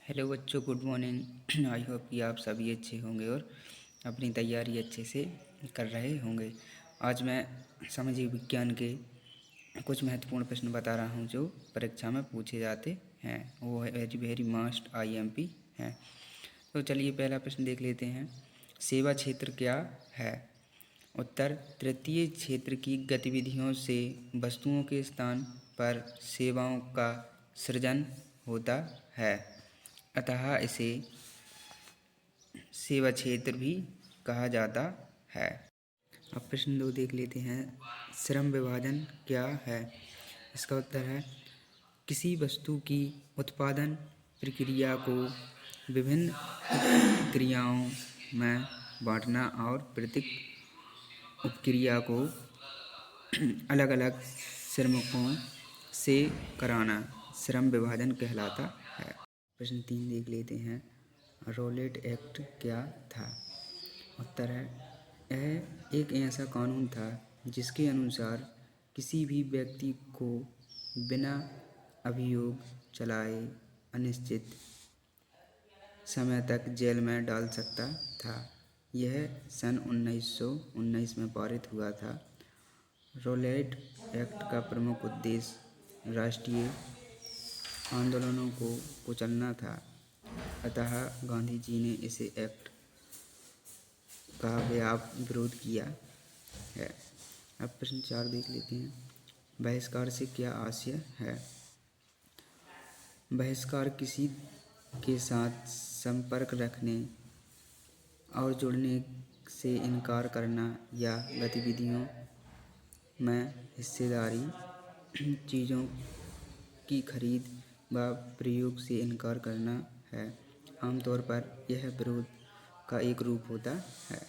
Hello बच्चों, good morning. I hope कि आप सभी अच्छे होंगे और अपनी तैयारी अच्छे से कर रहे होंगे। आज मैं सामाजिक विज्ञान के कुछ महत्वपूर्ण प्रश्न बता रहा हूं जो परीक्षा में पूछे जाते हैं। वो है वेरी वेरी मस्ट आईएमपी हैं। तो चलिए पहला प्रश्न देख लेते हैं। सेवा क्षेत्र क्या है? उत्तर, तृतीय क्षेत्र की गतिविधियों से वस्तुओं के स्थान पर सेवाओं का सृजन होता है, अतः इसे सेवा क्षेत्र भी कहा जाता है। अब प्रश्न 2 देख लेते हैं। श्रम विभाजन क्या है? इसका उत्तर है किसी वस्तु की उत्पादन प्रक्रिया को विभिन्न क्रियाओं में बांटना और प्रत्येक उपक्रिया को अलग अलग श्रमिकों से कराना श्रम विभाजन कहलाता है। प्रश्न 3 देख लेते हैं। रॉलेट एक्ट क्या था? उत्तर है यह एक ऐसा कानून था जिसके अनुसार किसी भी व्यक्ति को बिना अभियोग चलाए अनिश्चित समय तक जेल में डाल सकता था। यह सन 1919 में पारित हुआ था। रॉलेट एक्ट का प्रमुख उद्देश्य राष्ट्रीय आंदोलनों को कुचलना था, अतः गांधी जी ने इस एक्ट का व्यापक विरोध किया है। अब प्रश्न 4 देख लेते हैं। बहिष्कार से क्या आशय है? बहिष्कार किसी के साथ संपर्क रखने और जुड़ने से इनकार करना या गतिविधियों में हिस्सेदारी, चीज़ों की खरीद व प्रयोग से इनकार करना है। आमतौर पर यह विरोध का एक रूप होता है।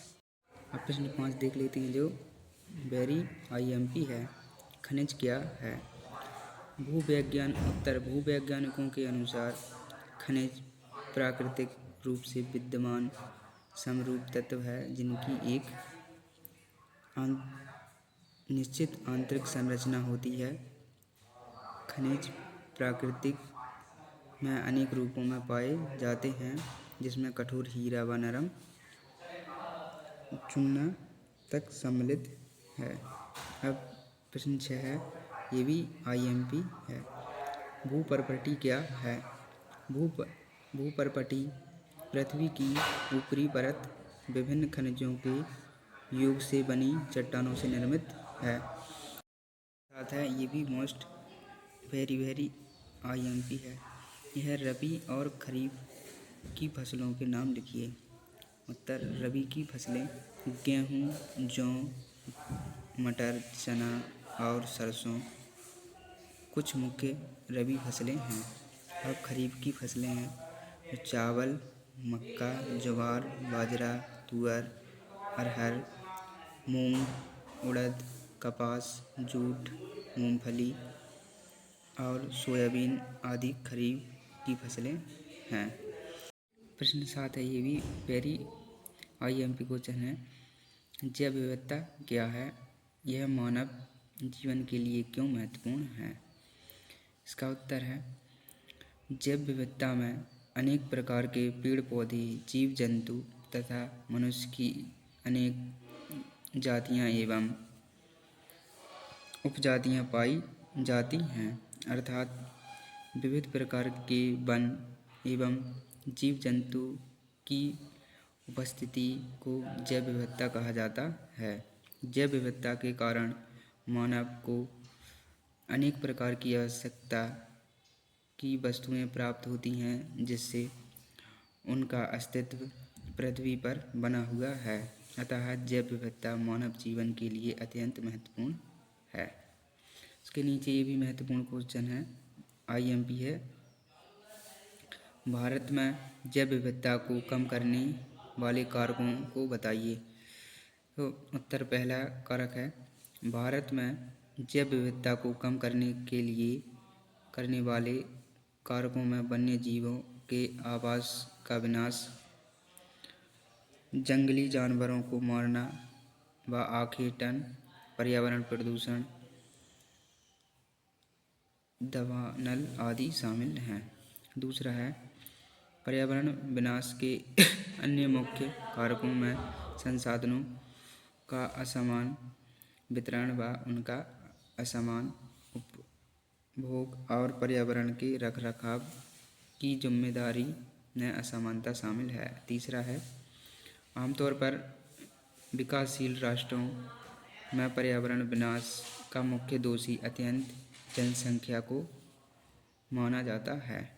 अब प्रश्न 5 देख लेते हैं जो वेरी आईएमपी है। खनिज क्या है? भूवैज्ञान उत्तर, भूवैज्ञानिकों के अनुसार खनिज प्राकृतिक रूप से विद्यमान समरूप तत्व है जिनकी एक निश्चित आंतरिक संरचना होती है। खनिज प्रकृति में अनेक रूपों में पाए जाते हैं जिसमें कठोर हीरा व नरम चूना तक सम्मिलित है। अब प्रश्न 6 है, ये भी आईएमपी है। भूपर्पटी क्या है? भूपर्पटी पृथ्वी की ऊपरी परत विभिन्न खनिजों के योग से बनी चट्टानों से निर्मित है। साथ है ये भी मोस्ट वेरी वेरी आईएमपी है। यह रबी और खरीफ की फसलों के नाम लिखिए। उत्तर, रबी की फसलें गेहूँ, जौ, मटर, चना और सरसों कुछ मुख्य रबी फसलें हैं। और खरीफ की फसलें हैं चावल, मक्का, ज्वार, बाजरा, तुअर, अरहर, मूंग, उड़द, कपास, जूट, मूंगफली और सोयाबीन आदि खरीफ की फसलें हैं। प्रश्न 7 है, ये भी वेरी आईएमपी क्वेश्चन है। जैव विविधता क्या है? यह मानव जीवन के लिए क्यों महत्वपूर्ण है? इसका उत्तर है जैव विविधता में अनेक प्रकार के पेड़ पौधे, जीव जंतु तथा मनुष्य की अनेक जातियां एवं उपजातियां पाई जाती हैं। अर्थात विविध प्रकार के वन एवं जीव जंतु की उपस्थिति को जैव विविधता कहा जाता है। जैव विविधता के कारण मानव को अनेक प्रकार की आवश्यकता की वस्तुएं प्राप्त होती हैं जिससे उनका अस्तित्व पृथ्वी पर बना हुआ है। अतः जैव विविधता मानव जीवन के लिए अत्यंत महत्वपूर्ण है। इसके नीचे ये भी महत्वपूर्ण क्वेश्चन है, आईएमपी है। भारत में जैव विविधता को कम करने वाले कारकों को बताइए। तो उत्तर, पहला कारक है भारत में जैव विविधता को कम करने के लिए करने वाले कारकों में वन्य जीवों के आवास का विनाश, जंगली जानवरों को मारना व आखेटन, पर्यावरण प्रदूषण, दवानल आदि शामिल हैं। दूसरा है पर्यावरण विनाश के अन्य मुख्य कारकों में संसाधनों का असमान वितरण व उनका असमान उपभोग और पर्यावरण के रखरखाव की जिम्मेदारी में असमानता शामिल है। तीसरा है, आमतौर पर विकासशील राष्ट्रों में पर्यावरण विनाश का मुख्य दोषी अत्यंत जनसंख्या को माना जाता है।